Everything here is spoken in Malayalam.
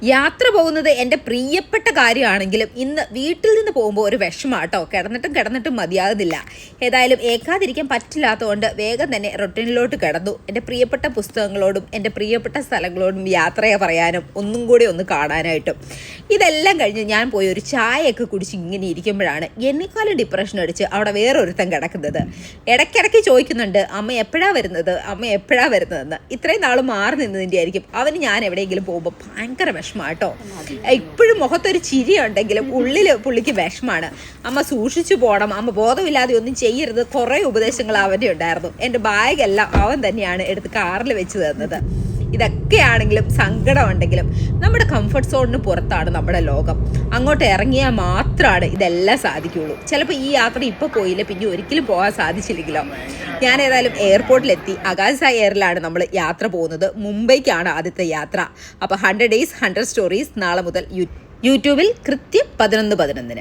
യാത്ര പോകുന്നത് എൻ്റെ പ്രിയപ്പെട്ട കാര്യമാണെങ്കിലും ഇന്ന് വീട്ടിൽ നിന്ന് പോകുമ്പോൾ ഒരു വിഷമാട്ടോ. കിടന്നിട്ടും മതിയാകുന്നില്ല. ഏതായാലും ഏക്കാതിരിക്കാൻ പറ്റില്ലാത്തതുകൊണ്ട് വേഗം തന്നെ റൊട്ടീനിലോട്ട് കിടന്നു. എൻ്റെ പ്രിയപ്പെട്ട പുസ്തകങ്ങളോടും എൻ്റെ പ്രിയപ്പെട്ട സ്ഥലങ്ങളോടും യാത്രയെ പറയാനും ഒന്നും കൂടി ഒന്ന് കാണാനായിട്ടും. ഇതെല്ലാം കഴിഞ്ഞ് ഞാൻ പോയി ഒരു ചായയൊക്കെ കുടിച്ച് ഇങ്ങനെ ഇരിക്കുമ്പോഴാണ് എന്നെക്കാളും ഡിപ്രഷൻ അടിച്ച് അവിടെ വേറൊരുത്തൻ കിടക്കുന്നത്. ഇടയ്ക്കിടയ്ക്ക് ചോദിക്കുന്നുണ്ട്, അമ്മ എപ്പോഴാണ് വരുന്നതെന്ന്. ഇത്രയും നാൾ മാറി നിന്നതിൻ്റെ ആയിരിക്കും. അവന് ഞാൻ എവിടെയെങ്കിലും പോകുമ്പോൾ ഭയങ്കര വിഷമാട്ടോ. ഇപ്പോഴും മുഖത്തൊരു ചിരി ഉണ്ടെങ്കിലും ഉള്ളിൽ പുള്ളിക്ക് വിഷമാണ്. അമ്മ സൂക്ഷിച്ചു പോകണം, അമ്മ ബോധമില്ലാതെ ഒന്നും ചെയ്യരുത്, കുറേ ഉപദേശങ്ങൾ അവൻ്റെ ഉണ്ടായിരുന്നു. എൻ്റെ ബാഗെല്ലാം അവൻ തന്നെയാണ് എടുത്ത് കാറിൽ വെച്ച് തന്നത്. ഇതൊക്കെയാണെങ്കിലും സങ്കടമുണ്ടെങ്കിലും നമ്മുടെ കംഫർട്ട് സോണിന് പുറത്താണ് നമ്മുടെ ലോകം. അങ്ങോട്ട് ഇറങ്ങിയാൽ മാത്രമാണ് ഇതെല്ലാം സാധിക്കുകയുള്ളൂ. ചിലപ്പോൾ ഈ യാത്ര ഇപ്പോൾ പോയില്ല, പിന്നെ ഒരിക്കലും പോകാൻ സാധിച്ചില്ലെങ്കിലോ. ഞാൻ ഏതായാലും എയർപോർട്ടിലെത്തി. ആകാശ എയറിലാണ് നമ്മൾ യാത്ര പോകുന്നത്. മുംബൈക്കാണ് ആദ്യത്തെ യാത്ര. അപ്പോൾ 100 Days 100 Stories നാളെ മുതൽ യൂട്യൂബിൽ കൃത്യം 11:11.